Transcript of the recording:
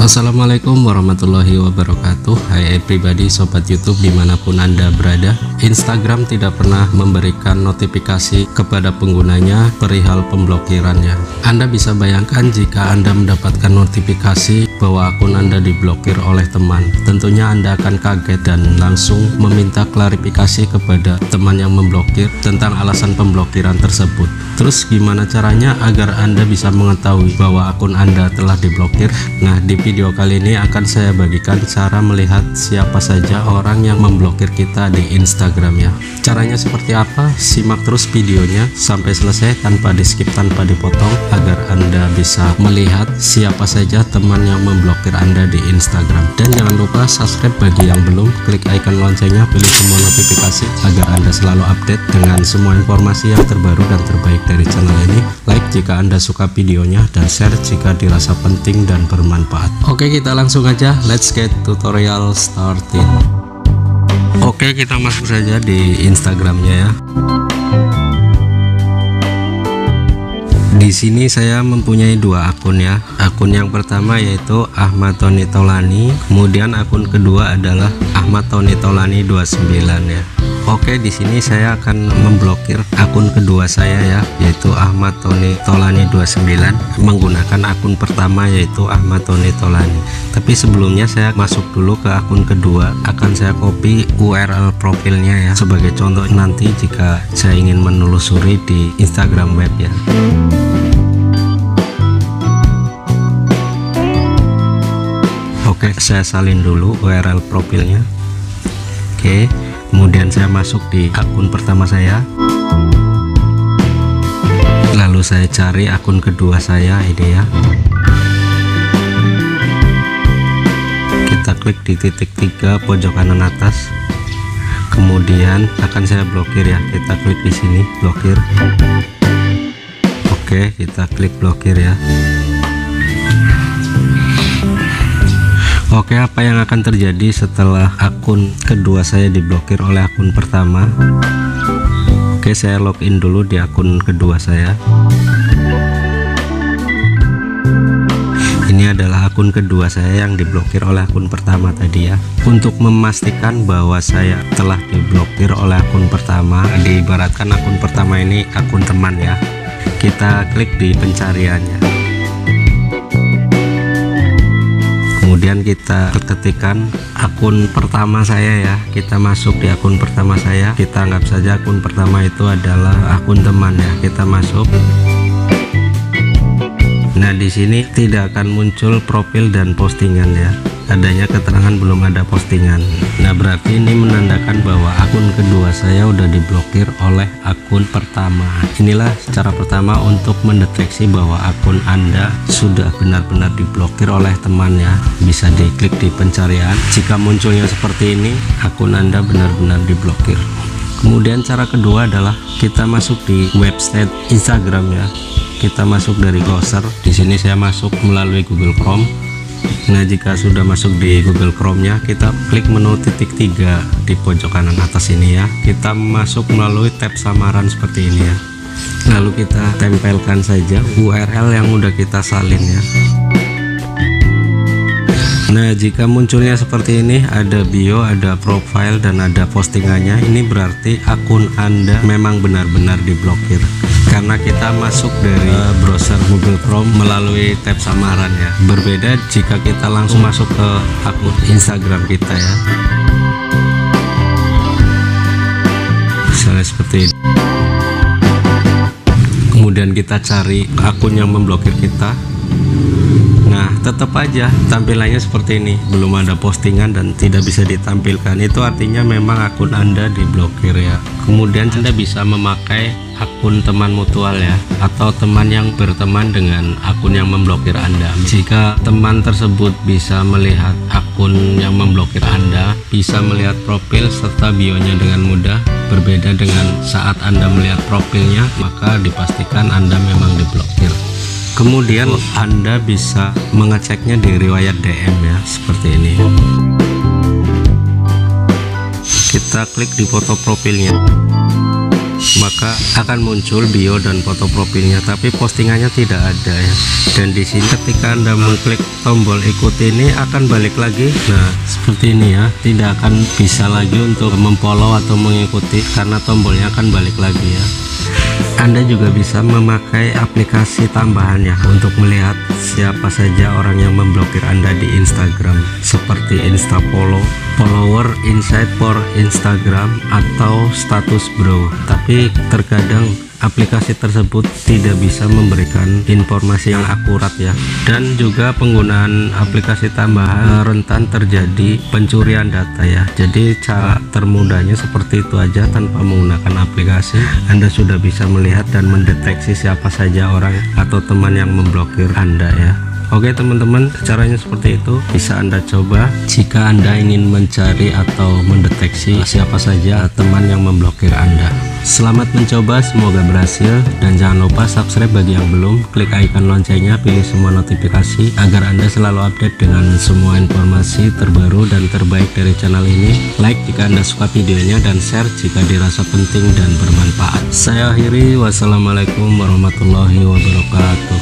Assalamualaikum warahmatullahi wabarakatuh. Hai pribadi sobat YouTube dimanapun Anda berada, Instagram tidak pernah memberikan notifikasi kepada penggunanya perihal pemblokirannya. Anda bisa bayangkan jika Anda mendapatkan notifikasi bahwa akun Anda diblokir oleh teman. Tentunya Anda akan kaget dan langsung meminta klarifikasi kepada teman yang memblokir tentang alasan pemblokiran tersebut. Terus gimana caranya agar Anda bisa mengetahui bahwa akun Anda telah diblokir? Nah, di video kali ini akan saya bagikan cara melihat siapa saja orang yang memblokir kita di Instagram ya. Caranya seperti apa? Simak terus videonya sampai selesai tanpa di skip, tanpa dipotong, agar Anda bisa melihat siapa saja teman yang memblokir Anda di Instagram. Dan jangan lupa subscribe bagi yang belum, klik icon loncengnya, pilih semua notifikasi agar Anda selalu update dengan semua informasi yang terbaru dan terbaik dari channel ini. Like jika Anda suka videonya dan share jika dirasa penting dan bermanfaat. Oke, kita langsung aja, let's get tutorial started. Oke, kita masuk saja di Instagramnya ya. Di sini saya mempunyai dua akun ya. Akun yang pertama yaitu Ahmad Tony Taulani, kemudian akun kedua adalah Ahmad Tony Taulani 29 ya. Oke, di sini saya akan memblokir akun kedua saya ya, yaitu Ahmad Tony Taulani 29, menggunakan akun pertama yaitu Ahmad Tony Taulani. Tapi sebelumnya saya masuk dulu ke akun kedua, akan saya copy URL profilnya ya, sebagai contoh nanti jika saya ingin menelusuri di Instagram web ya. Oke, saya salin dulu URL profilnya. Oke, kemudian saya masuk di akun pertama saya, lalu saya cari akun kedua saya ini ya. Kita klik di titik 3 pojok kanan atas, kemudian akan saya blokir ya. Kita klik di sini blokir. Oke, kita klik blokir ya. Oke, apa yang akan terjadi setelah akun kedua saya diblokir oleh akun pertama? Oke, saya login dulu di akun kedua saya. Ini adalah akun kedua saya yang diblokir oleh akun pertama tadi ya. Untuk memastikan bahwa saya telah diblokir oleh akun pertama, diibaratkan akun pertama ini akun teman ya, kita klik di pencariannya. Kemudian kita ketikkan akun pertama saya ya. Kita masuk di akun pertama saya. Kita anggap saja akun pertama itu adalah akun teman ya. Kita masuk. Nah, di sini tidak akan muncul profil dan postingan ya. Adanya keterangan belum ada postingan. Nah, berarti ini menandakan bahwa akun kedua saya udah diblokir oleh akun pertama. Inilah cara pertama untuk mendeteksi bahwa akun Anda sudah benar-benar diblokir oleh temannya. Bisa diklik di pencarian. Jika munculnya seperti ini, akun Anda benar-benar diblokir. Kemudian cara kedua adalah kita masuk di website Instagram ya. Kita masuk dari browser. Di sini saya masuk melalui Google Chrome. Nah, jika sudah masuk di Google Chrome-nya, kita klik menu titik 3 di pojok kanan atas ini ya. Kita masuk melalui tab samaran seperti ini ya. Lalu kita tempelkan saja URL yang udah kita salin ya. Nah, jika munculnya seperti ini, ada bio, ada profile, dan ada postingannya, ini berarti akun Anda memang benar-benar diblokir. Karena kita masuk dari browser Google Chrome melalui tab samaran ya. Berbeda jika kita langsung masuk ke akun Instagram kita ya. Misalnya seperti ini. Kemudian kita cari akun yang memblokir kita. Nah, tetap aja tampilannya seperti ini, belum ada postingan dan tidak bisa ditampilkan. Itu artinya memang akun Anda diblokir ya. Kemudian Anda bisa memakai akun teman mutual ya, atau teman yang berteman dengan akun yang memblokir Anda. Jika teman tersebut bisa melihat akun yang memblokir Anda, bisa melihat profil serta bionya dengan mudah. Berbeda dengan saat Anda melihat profilnya, maka dipastikan Anda memang diblokir. Kemudian Anda bisa mengeceknya di riwayat DM ya, seperti ini. Kita klik di foto profilnya. maka akan muncul bio dan foto profilnya, tapi postingannya tidak ada ya. Dan di sini ketika Anda mengklik tombol ikuti ini akan balik lagi. Nah, seperti ini ya, tidak akan bisa lagi untuk memfollow atau mengikuti karena tombolnya akan balik lagi ya. Anda juga bisa memakai aplikasi tambahan ya untuk melihat siapa saja orang yang memblokir Anda di Instagram, seperti Instafollow, Follower, Insight for Instagram, atau Status Bro. Tapi terkadang aplikasi tersebut tidak bisa memberikan informasi yang akurat ya. Dan juga penggunaan aplikasi tambahan rentan terjadi pencurian data ya. Jadi cara termudahnya seperti itu aja, tanpa menggunakan aplikasi Anda sudah bisa melihat dan mendeteksi siapa saja orang atau teman yang memblokir Anda ya. Oke teman-teman, caranya seperti itu, bisa Anda coba jika Anda ingin mencari atau mendeteksi siapa saja teman yang memblokir Anda. Selamat mencoba, semoga berhasil, dan jangan lupa subscribe bagi yang belum, klik icon loncengnya, pilih semua notifikasi agar Anda selalu update dengan semua informasi terbaru dan terbaik dari channel ini. Like jika Anda suka videonya dan share jika dirasa penting dan bermanfaat. Saya akhiri, wassalamualaikum warahmatullahi wabarakatuh.